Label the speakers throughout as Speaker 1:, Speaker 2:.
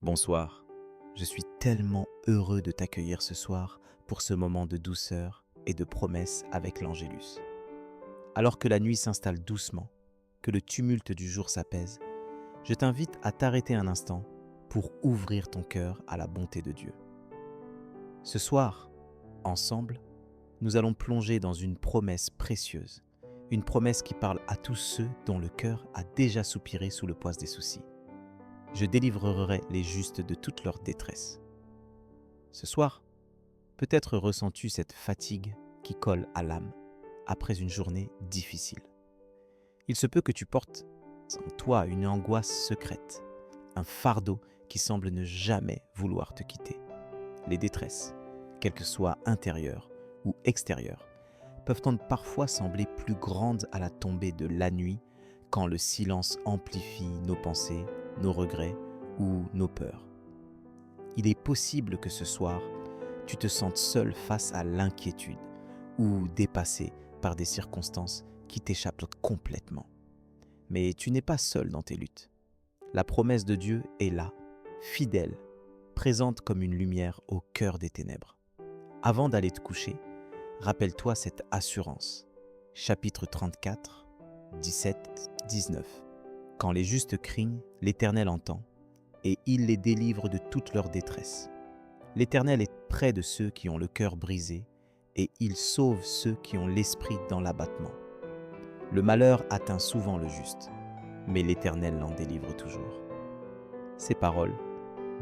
Speaker 1: Bonsoir, je suis tellement heureux de t'accueillir ce soir pour ce moment de douceur et de promesse avec l'Angélus. Alors que la nuit s'installe doucement, que le tumulte du jour s'apaise, je t'invite à t'arrêter un instant pour ouvrir ton cœur à la bonté de Dieu. Ce soir, ensemble, nous allons plonger dans une promesse précieuse, une promesse qui parle à tous ceux dont le cœur a déjà soupiré sous le poids des soucis. Je délivrerai les justes de toute leur détresse. Ce soir, peut-être ressens-tu cette fatigue qui colle à l'âme après une journée difficile. Il se peut que tu portes en toi une angoisse secrète, un fardeau qui semble ne jamais vouloir te quitter. Les détresses, quelles que soient intérieures ou extérieures, peuvent parfois sembler plus grandes à la tombée de la nuit quand le silence amplifie nos pensées, nos regrets ou nos peurs. Il est possible que ce soir, tu te sentes seul face à l'inquiétude ou dépassé par des circonstances qui t'échappent complètement. Mais tu n'es pas seul dans tes luttes. La promesse de Dieu est là, fidèle, présente comme une lumière au cœur des ténèbres. Avant d'aller te coucher, rappelle-toi cette assurance. Chapitre 34, 17-19. Quand les justes crient, l'Éternel entend, et il les délivre de toute leur détresse. L'Éternel est près de ceux qui ont le cœur brisé, et il sauve ceux qui ont l'esprit dans l'abattement. Le malheur atteint souvent le juste, mais l'Éternel l'en délivre toujours. Ces paroles,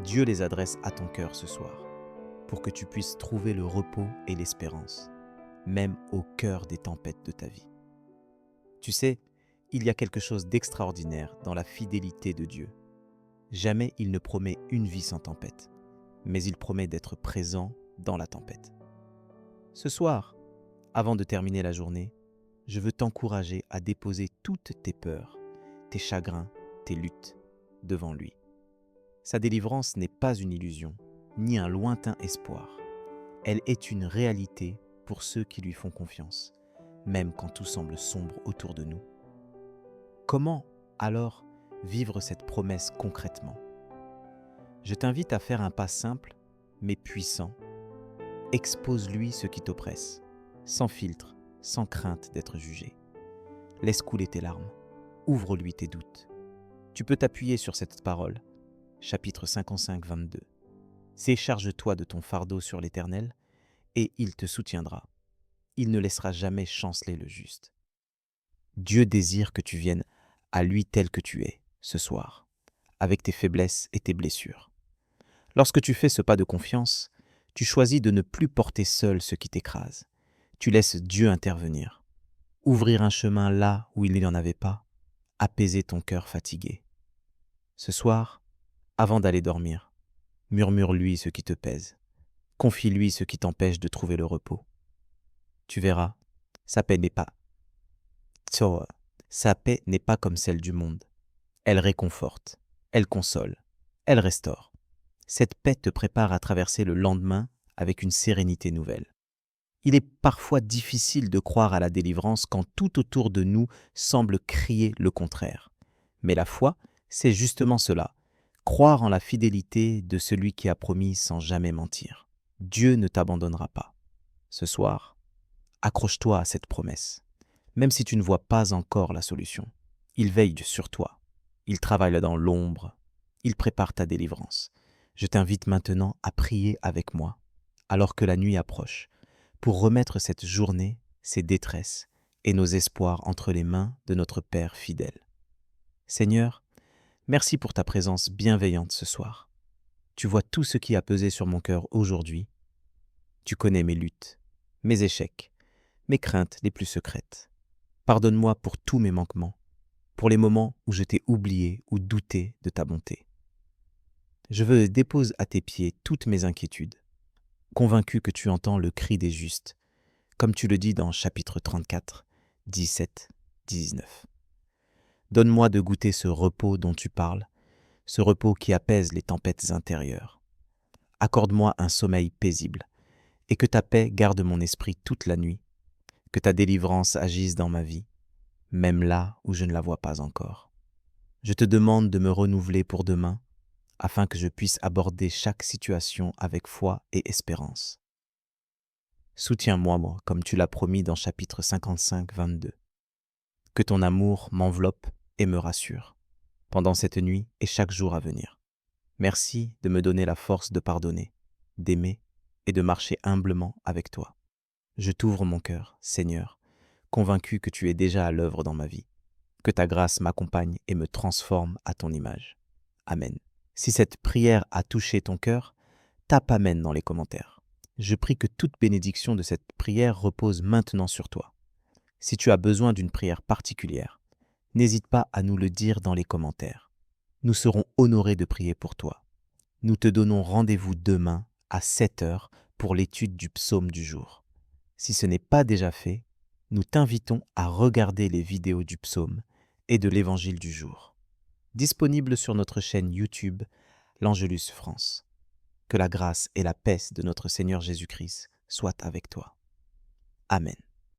Speaker 1: Dieu les adresse à ton cœur ce soir, pour que tu puisses trouver le repos et l'espérance, même au cœur des tempêtes de ta vie. Tu sais, il y a quelque chose d'extraordinaire dans la fidélité de Dieu. Jamais il ne promet une vie sans tempête, mais il promet d'être présent dans la tempête. Ce soir, avant de terminer la journée, je veux t'encourager à déposer toutes tes peurs, tes chagrins, tes luttes devant lui. Sa délivrance n'est pas une illusion, ni un lointain espoir. Elle est une réalité pour ceux qui lui font confiance, même quand tout semble sombre autour de nous. Comment, alors, vivre cette promesse concrètement? Je t'invite à faire un pas simple, mais puissant. Expose-lui ce qui t'oppresse, sans filtre, sans crainte d'être jugé. Laisse couler tes larmes, ouvre-lui tes doutes. Tu peux t'appuyer sur cette parole, chapitre 55, 22. Décharge-toi de ton fardeau sur l'Éternel, et il te soutiendra. Il ne laissera jamais chanceler le juste. Dieu désire que tu viennes à lui tel que tu es, ce soir, avec tes faiblesses et tes blessures. Lorsque tu fais ce pas de confiance, tu choisis de ne plus porter seul ce qui t'écrase. Tu laisses Dieu intervenir, ouvrir un chemin là où il n'y en avait pas, apaiser ton cœur fatigué. Ce soir, avant d'aller dormir, murmure-lui ce qui te pèse. Confie-lui ce qui t'empêche de trouver le repos. Tu verras, sa paix n'est pas comme celle du monde. Elle réconforte, elle console, elle restaure. Cette paix te prépare à traverser le lendemain avec une sérénité nouvelle. Il est parfois difficile de croire à la délivrance quand tout autour de nous semble crier le contraire. Mais la foi, c'est justement cela, croire en la fidélité de celui qui a promis sans jamais mentir. Dieu ne t'abandonnera pas. Ce soir, accroche-toi à cette promesse. Même si tu ne vois pas encore la solution, il veille sur toi. Il travaille dans l'ombre. Il prépare ta délivrance. Je t'invite maintenant à prier avec moi, alors que la nuit approche, pour remettre cette journée, ses détresses et nos espoirs entre les mains de notre Père fidèle. Seigneur, merci pour ta présence bienveillante ce soir. Tu vois tout ce qui a pesé sur mon cœur aujourd'hui. Tu connais mes luttes, mes échecs, mes craintes les plus secrètes. Pardonne-moi pour tous mes manquements, pour les moments où je t'ai oublié ou douté de ta bonté. Je dépose à tes pieds toutes mes inquiétudes, convaincu que tu entends le cri des justes, comme tu le dis dans chapitre 34, 17, 19. Donne-moi de goûter ce repos dont tu parles, ce repos qui apaise les tempêtes intérieures. Accorde-moi un sommeil paisible, et que ta paix garde mon esprit toute la nuit, que ta délivrance agisse dans ma vie, même là où je ne la vois pas encore. Je te demande de me renouveler pour demain, afin que je puisse aborder chaque situation avec foi et espérance. Soutiens-moi, moi, comme tu l'as promis dans chapitre 55, 22. Que ton amour m'enveloppe et me rassure, pendant cette nuit et chaque jour à venir. Merci de me donner la force de pardonner, d'aimer et de marcher humblement avec toi. Je t'ouvre mon cœur, Seigneur, convaincu que tu es déjà à l'œuvre dans ma vie. Que ta grâce m'accompagne et me transforme à ton image. Amen. Si cette prière a touché ton cœur, tape Amen dans les commentaires. Je prie que toute bénédiction de cette prière repose maintenant sur toi. Si tu as besoin d'une prière particulière, n'hésite pas à nous le dire dans les commentaires. Nous serons honorés de prier pour toi. Nous te donnons rendez-vous demain à 7 heures pour l'étude du psaume du jour. Si ce n'est pas déjà fait, nous t'invitons à regarder les vidéos du psaume et de l'évangile du jour, disponibles sur notre chaîne YouTube, l'Angélus France. Que la grâce et la paix de notre Seigneur Jésus-Christ soient avec toi. Amen.